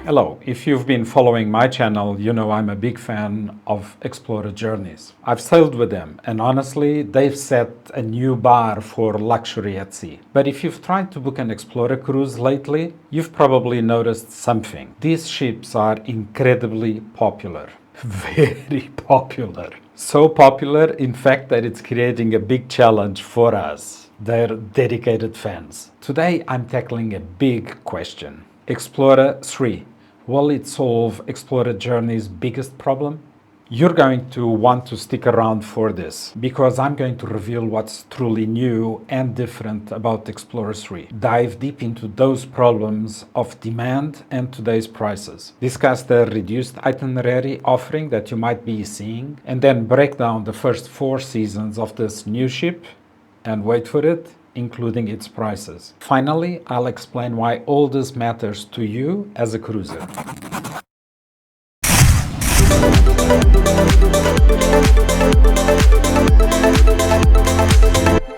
Hello, if you've been following my channel, you know I'm a big fan of Explora Journeys. I've sailed with them, and honestly, they've set a new bar for luxury at sea. But if you've tried to book an Explora cruise lately, you've probably noticed something. These ships are incredibly popular. Very popular. So popular, in fact, that it's creating a big challenge for us, their dedicated fans. Today, I'm tackling a big question. Explora III. Will it solve Explora Journey's biggest problem? You're going to want to stick around for this because I'm going to reveal what's truly new and different about Explora 3. Dive deep into those problems of demand and today's prices. Discuss the reduced itinerary offering that you might be seeing, and then break down the first 4 seasons of this new ship, and wait for it, including its prices. Finally, I'll explain why all this matters to you as a cruiser.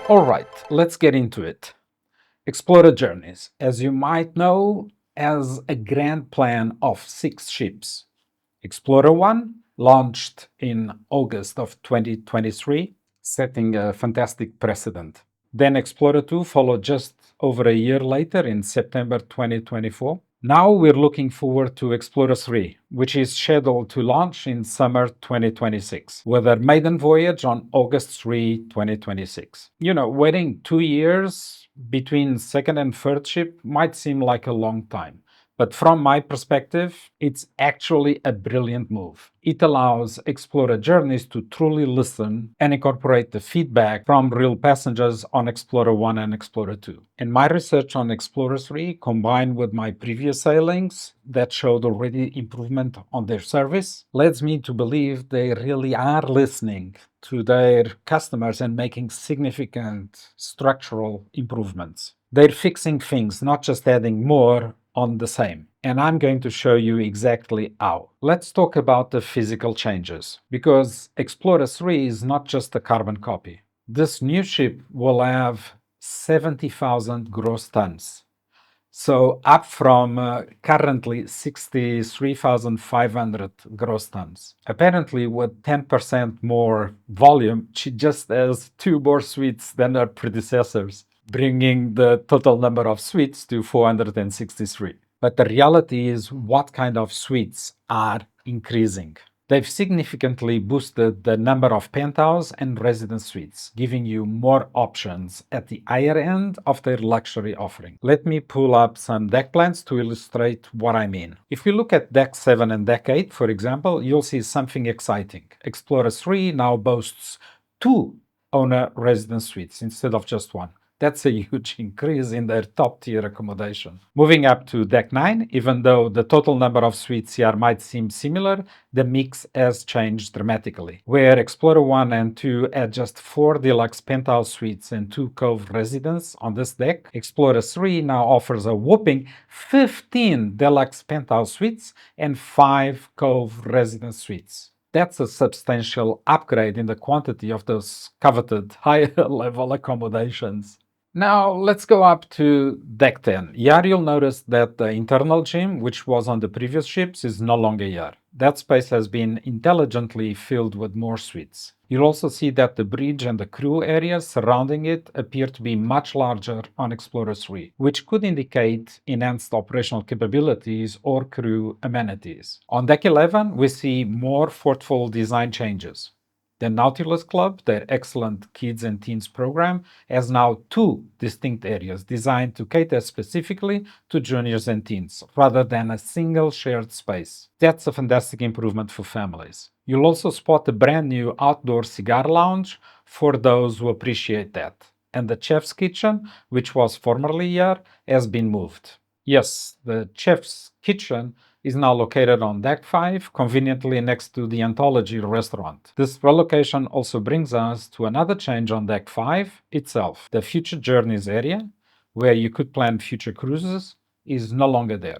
Alright, let's get into it. Explora Journeys, as you might know, has a grand plan of 6 ships. Explora I launched in August of 2023, setting a fantastic precedent. Then Explora II followed just over a year later in September 2024. Now we're looking forward to Explora III, which is scheduled to launch in summer 2026, with a maiden voyage on August 3, 2026. Waiting 2 years between second and third ship might seem like a long time. But from my perspective, it's actually a brilliant move. It allows Explora Journeys to truly listen and incorporate the feedback from real passengers on Explora I and Explora II. And my research on Explora III, combined with my previous sailings that showed already improvement on their service, leads me to believe they really are listening to their customers and making significant structural improvements. They're fixing things, not just adding more on the same. And I'm going to show you exactly how. Let's talk about the physical changes, because Explora 3 is not just a carbon copy. This new ship will have 70,000 gross tons. So up from currently 63,500 gross tons. Apparently with 10% more volume, she just has 2 more suites than her predecessors, bringing the total number of suites to 463. But the reality is, what kind of suites are increasing? They've significantly boosted the number of penthouse and residence suites, giving you more options at the higher end of their luxury offering. Let me pull up some deck plans to illustrate what I mean. If you look at deck 7 and deck 8, for example, you'll see something exciting. Explora 3 now boasts 2 owner residence suites instead of just 1. That's a huge increase in their top-tier accommodation. Moving up to deck 9, even though the total number of suites here might seem similar, the mix has changed dramatically. Where Explora 1 and 2 had just 4 deluxe penthouse suites and 2 cove residence on this deck, Explora 3 now offers a whopping 15 deluxe penthouse suites and 5 cove residence suites. That's a substantial upgrade in the quantity of those coveted higher level accommodations. Now let's go up to deck 10. Here you'll notice that the internal gym, which was on the previous ships, is no longer here. That space has been intelligently filled with more suites. You'll also see that the bridge and the crew areas surrounding it appear to be much larger on Explora 3, which could indicate enhanced operational capabilities or crew amenities. On deck 11, we see more thoughtful design changes. The Nautilus Club, their excellent kids and teens program, has now 2 distinct areas designed to cater specifically to juniors and teens, rather than a single shared space. That's a fantastic improvement for families. You'll also spot a brand new Outdoor Cigar Lounge for those who appreciate that. And the chef's kitchen, which was formerly here, has been moved. Yes, the chef's kitchen is now located on deck 5, conveniently next to the Anthology restaurant. This relocation also brings us to another change on deck 5 itself. The Future Journeys area, where you could plan future cruises, is no longer there.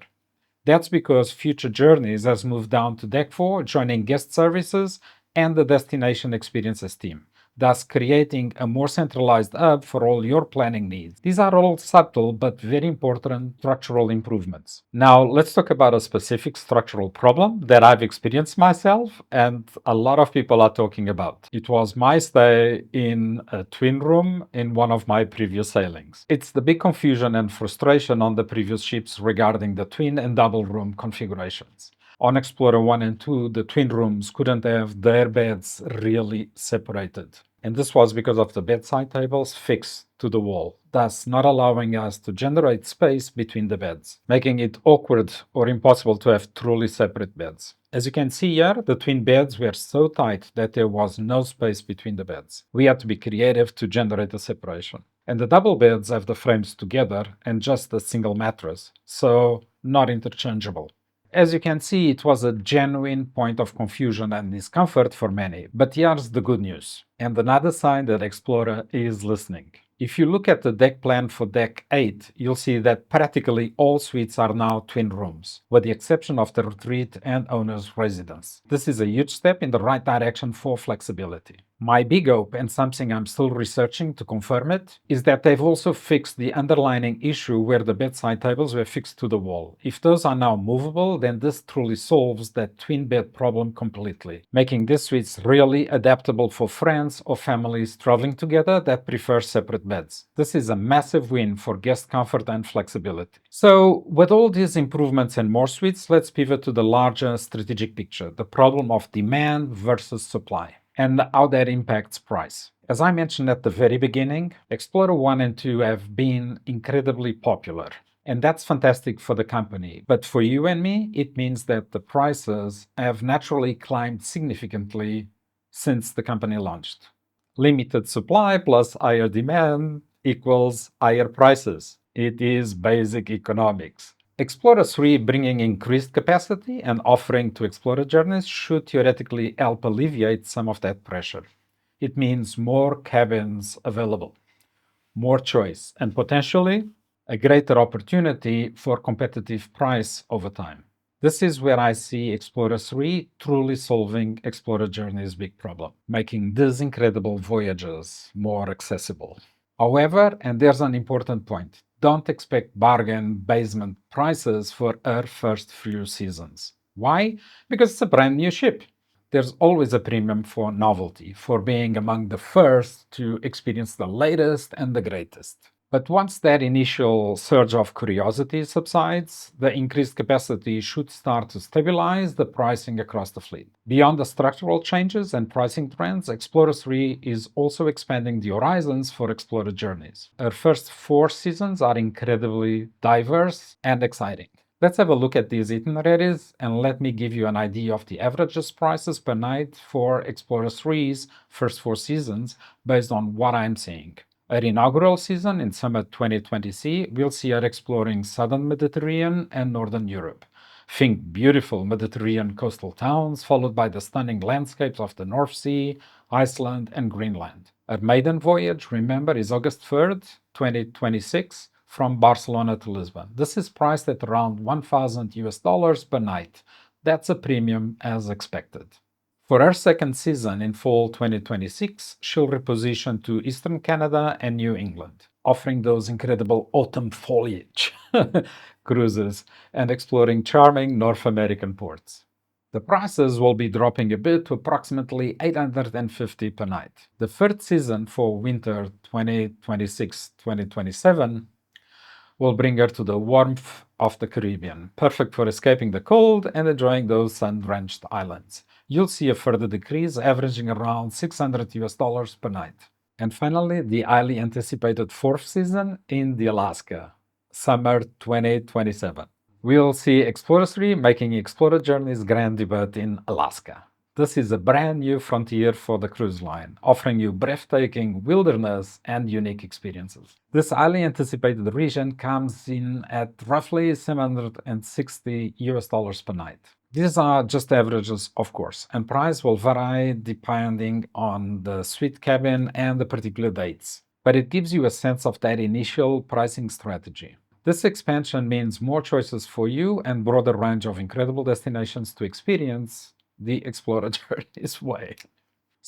That's because Future Journeys has moved down to deck 4, joining guest services and the destination experiences team. thus creating a more centralized hub for all your planning needs. These are all subtle but very important structural improvements. Now, let's talk about a specific structural problem that I've experienced myself and a lot of people are talking about. It was my stay in a twin room in one of my previous sailings. It's the big confusion and frustration on the previous ships regarding the twin and double room configurations. On Explora I and II, the twin rooms couldn't have their beds really separated. And this was because of the bedside tables fixed to the wall, thus not allowing us to generate space between the beds, making it awkward or impossible to have truly separate beds. As you can see here, the twin beds were so tight that there was no space between the beds. We had to be creative to generate a separation. And the double beds have the frames together and just a single mattress, so not interchangeable. As you can see, it was a genuine point of confusion and discomfort for many. But here's the good news, and another sign that Explora is listening. If you look at the deck plan for Deck 8, you'll see that practically all suites are now twin rooms, with the exception of the retreat and owner's residence. This is a huge step in the right direction for flexibility. My big hope, and something I'm still researching to confirm it, is that they've also fixed the underlying issue where the bedside tables were fixed to the wall. If those are now movable, then this truly solves that twin bed problem completely, making these suites really adaptable for friends or families traveling together that prefer separate beds. This is a massive win for guest comfort and flexibility. So, with all these improvements and more suites, let's pivot to the larger strategic picture, the problem of demand versus supply, and how that impacts price. As I mentioned at the very beginning, Explora I and II have been incredibly popular. And that's fantastic for the company. But for you and me, it means that the prices have naturally climbed significantly since the company launched. Limited supply plus higher demand equals higher prices. It is basic economics. Explora III bringing increased capacity and offering to Explora Journeys should theoretically help alleviate some of that pressure. It means more cabins available, more choice, and potentially a greater opportunity for competitive price over time. This is where I see Explora III truly solving Explora Journeys' big problem, making these incredible voyages more accessible. However, and there's an important point, don't expect bargain basement prices for our first few seasons. Why? Because it's a brand new ship. There's always a premium for novelty, for being among the first to experience the latest and the greatest. But once that initial surge of curiosity subsides, the increased capacity should start to stabilize the pricing across the fleet. Beyond the structural changes and pricing trends, Explora III is also expanding the horizons for Explora Journeys. Our first 4 seasons are incredibly diverse and exciting. Let's have a look at these itineraries and let me give you an idea of the averages prices per night for Explora III's first 4 seasons based on what I'm seeing. Our inaugural season in summer 2020 we'll see her exploring southern Mediterranean and northern Europe. Think beautiful Mediterranean coastal towns, followed by the stunning landscapes of the North Sea, Iceland, and Greenland. Our maiden voyage, remember, is August 3rd, 2026, from Barcelona to Lisbon. This is priced at around $1,000 per night. That's a premium as expected. For her second season in fall 2026, she'll reposition to Eastern Canada and New England, offering those incredible autumn foliage cruises and exploring charming North American ports. The prices will be dropping a bit to approximately $850 per night. The third season for winter 2026-2027 will bring her to the warmth of the Caribbean, perfect for escaping the cold and enjoying those sun-drenched islands. You'll see a further decrease, averaging around $600 per night. And finally, the highly anticipated fourth season in the Alaska, summer 2027. We'll see Explora III making Explora Journeys' grand debut in Alaska. This is a brand new frontier for the cruise line, offering you breathtaking wilderness and unique experiences. This highly anticipated region comes in at roughly $760 per night. These are just averages, of course, and price will vary depending on the suite cabin and the particular dates. But it gives you a sense of that initial pricing strategy. This expansion means more choices for you and broader range of incredible destinations to experience the Explora Journeys way.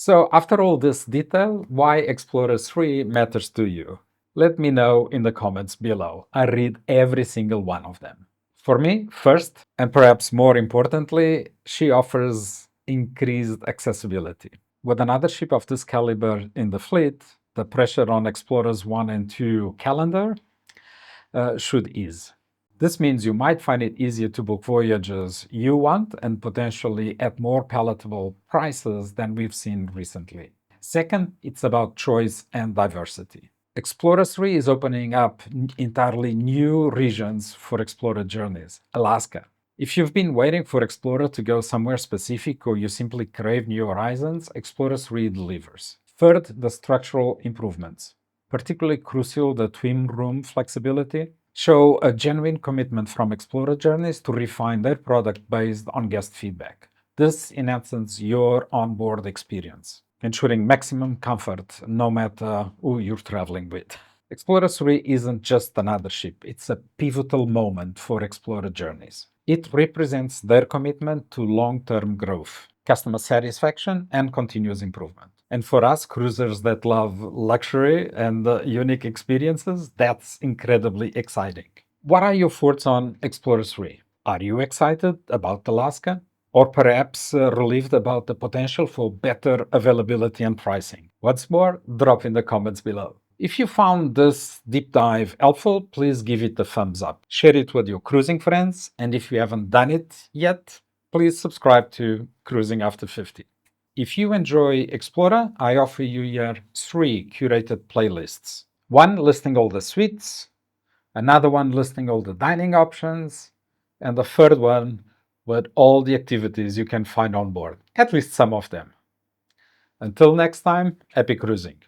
So, after all this detail, why Explorer 3 matters to you? Let me know in the comments below. I read every single one of them. For me, first, and perhaps more importantly, she offers increased accessibility. With another ship of this caliber in the fleet, the pressure on Explorers I and II calendar should ease. This means you might find it easier to book voyages you want and potentially at more palatable prices than we've seen recently. Second, it's about choice and diversity. Explorer 3 is opening up entirely new regions for Explorer Journeys, Alaska. If you've been waiting for Explorer to go somewhere specific or you simply crave new horizons, Explorer 3 delivers. Third, the structural improvements, particularly crucial the twin room flexibility, show a genuine commitment from Explorer Journeys to refine their product based on guest feedback. This enhances your onboard experience, ensuring maximum comfort no matter who you're traveling with. Explorer 3 isn't just another ship, it's a pivotal moment for Explorer Journeys. It represents their commitment to long term growth, customer satisfaction, and continuous improvement. And for us cruisers that love luxury and unique experiences, that's incredibly exciting. What are your thoughts on Explorer 3? Are you excited about Alaska? Or perhaps relieved about the potential for better availability and pricing? What's more, drop in the comments below. If you found this deep dive helpful, please give it a thumbs up. Share it with your cruising friends, and if you haven't done it yet, please subscribe to Cruising After 50. If you enjoy Explora, I offer you here 3 curated playlists. One listing all the suites, another one listing all the dining options, and the third one with all the activities you can find on board, at least some of them. Until next time, happy cruising.